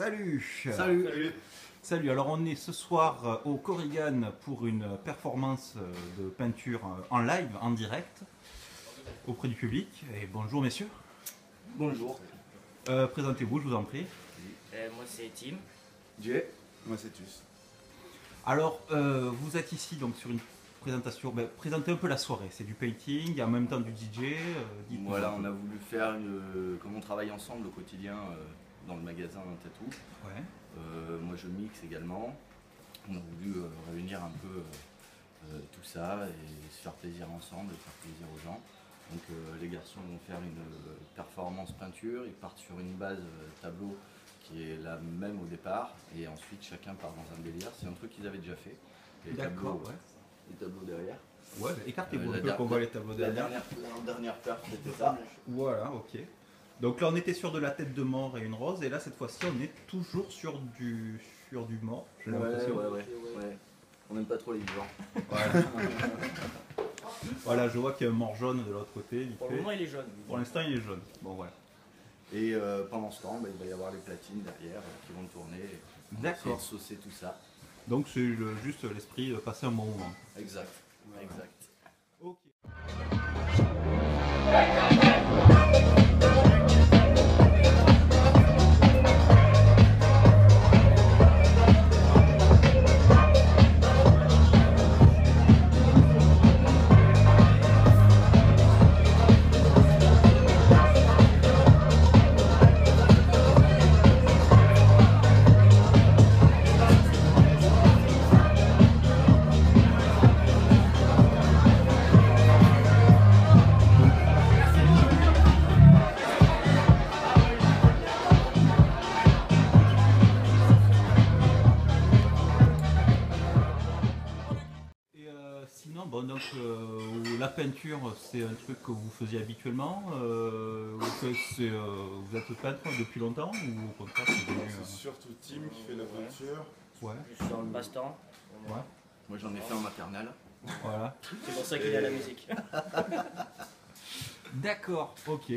Salut. Salut. Salut. Salut, alors on est ce soir au Korrigan pour une performance de peinture en live, en direct, auprès du public. Et bonjour messieurs. Bonjour. Présentez-vous, je vous en prie. Moi c'est Tim. Jay. Moi c'est Tus. Alors, vous êtes ici donc sur une présentation, présentez un peu la soirée, c'est du painting, en même temps du DJ. Voilà, on a voulu faire comme on travaille ensemble au quotidien dans le magasin Tattoo. Ouais. Moi je mixe également. On a voulu réunir un peu tout ça et se faire plaisir ensemble, et faire plaisir aux gens. Donc les garçons vont faire une performance peinture, ils partent sur une base tableau qui est la même au départ, et ensuite chacun part dans un délire. C'est un truc qu'ils avaient déjà fait. Les tableaux, ouais. Les tableaux derrière. Ouais, écartez-vous un peu qu'on voit les tableaux derrière. La dernière perf, c'était ça. Voilà, ok. Donc là on était sur de la tête de mort et une rose, et là cette fois-ci on est toujours sur du mort. Ouais. On n'aime pas trop les vivants. Voilà. Voilà, je vois qu'il y a un mort jaune de l'autre côté. Pour le moment il est jaune. Pour l'instant il est jaune. Bon voilà. Et pendant ce temps, il va y avoir les platines derrière qui vont tourner. D'accord. Saucer tout ça. Donc c'est juste l'esprit de passer un bon moment. Exact. Exact. Ok. Sinon, bon, donc la peinture, c'est un truc que vous faisiez habituellement. Vous êtes peintre depuis longtemps ou au contraire c'est surtout Tim qui fait la peinture. Ouais. Je suis dans le passe-temps. Ouais. Moi j'en ai fait en maternelle. Voilà. C'est pour ça qu'il est à la musique. D'accord, ok.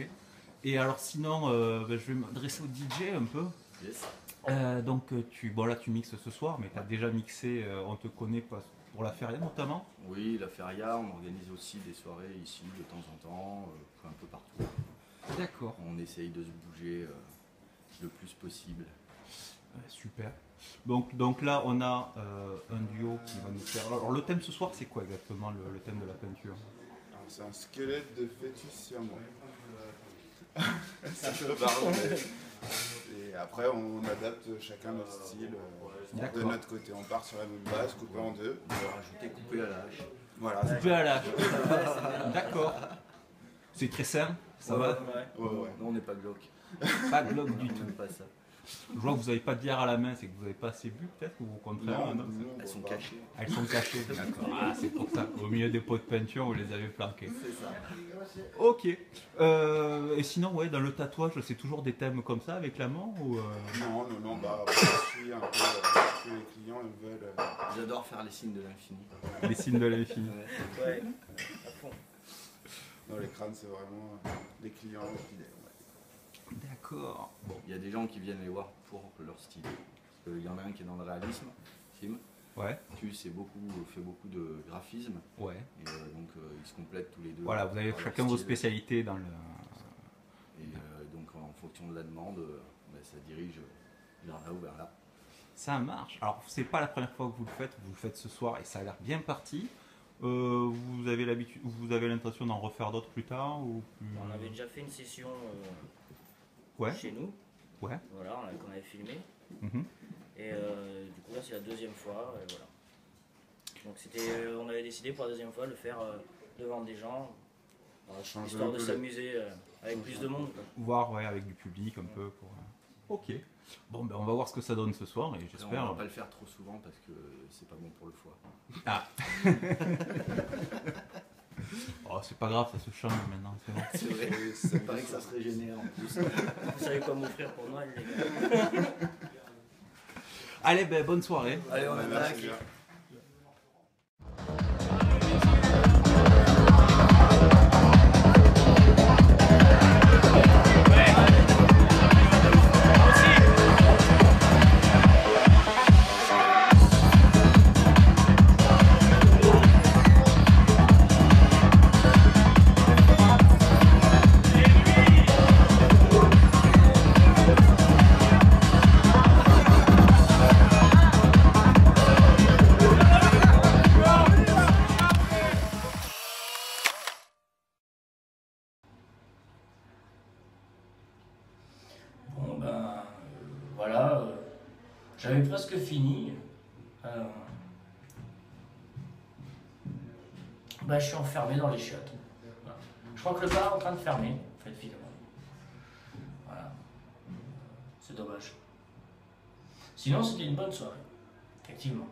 Et alors sinon, je vais m'adresser au DJ un peu. Yes. Donc là tu mixes ce soir, mais tu as déjà mixé, on te connaît pour la feria notamment. Oui, la feria, on organise aussi des soirées ici de temps en temps, un peu partout. D'accord. On essaye de se bouger le plus possible. Super. Donc là on a un duo qui va nous faire... Alors le thème ce soir c'est quoi exactement le thème de la peinture? C'est un squelette de fœtus siamois. C'est un peu barré. Et après on adapte chacun notre style de notre côté. On part sur la même base, coupé en deux. On va rajouter coupé à la hache. Voilà. Coupé à la hache. D'accord. C'est très simple, ça va. Ouais. Non, on n'est pas glauque. Pas glauque du On tout. n'aime pas ça. Je vois que vous n'avez pas de bière à la main, c'est que vous n'avez pas assez bu peut-être, ou au contraire? Non, Elles sont cachées. Elles sont cachées, d'accord. Ah, c'est pour ça. Au milieu des pots de peinture, vous les avez planquées. C'est ça. Ok. Et sinon, ouais, dans le tatouage, c'est toujours des thèmes comme ça avec l'amant ou Non, après, je suis un peu tous les clients, ils veulent. J'adore faire les signes de l'infini. les signes de l'infini? Ouais, à fond. Non, les crânes, c'est vraiment les clients fidèles. D'accord. Bon, il y a des gens qui viennent les voir pour leur style. Il y en a un qui est dans le réalisme, Tim. Ouais. Tu fait beaucoup de graphisme. Ouais. Et donc ils se complètent tous les deux. Voilà, vous avez par leur chacun vos style. spécialités dans le... Et donc en fonction de la demande, ça dirige vers là ou vers là. Ça marche. Alors, c'est pas la première fois que vous le faites ce soir et ça a l'air bien parti. Vous avez l'intention d'en refaire d'autres plus tard ou... On avait déjà fait une session Ouais. chez nous. Ouais. Voilà, qu'on avait filmé. Mhm. Et du coup là c'est la deuxième fois. Et voilà. Donc on avait décidé pour la deuxième fois de le faire devant des gens, histoire de s'amuser avec plus de monde. Quoi. Voir ouais, avec du public un peu. Ok. Bon, ben on va voir ce que ça donne ce soir et On j'espère. va pas le faire trop souvent parce que c'est pas bon pour le foie. Ah. Oh, c'est pas grave, ça se change maintenant, c'est bon. C'est vrai, c'est pareil que ça se régénère en plus. Vous savez quoi m'offrir pour Noël les gars? Allez, ben bonne soirée. Allez, on Merci attaque. bien. J'avais presque fini. Je suis enfermé dans les chiottes. Voilà. Je crois que le bar est en train de fermer, en fait, finalement. Voilà. C'est dommage. Sinon, c'était une bonne soirée, effectivement.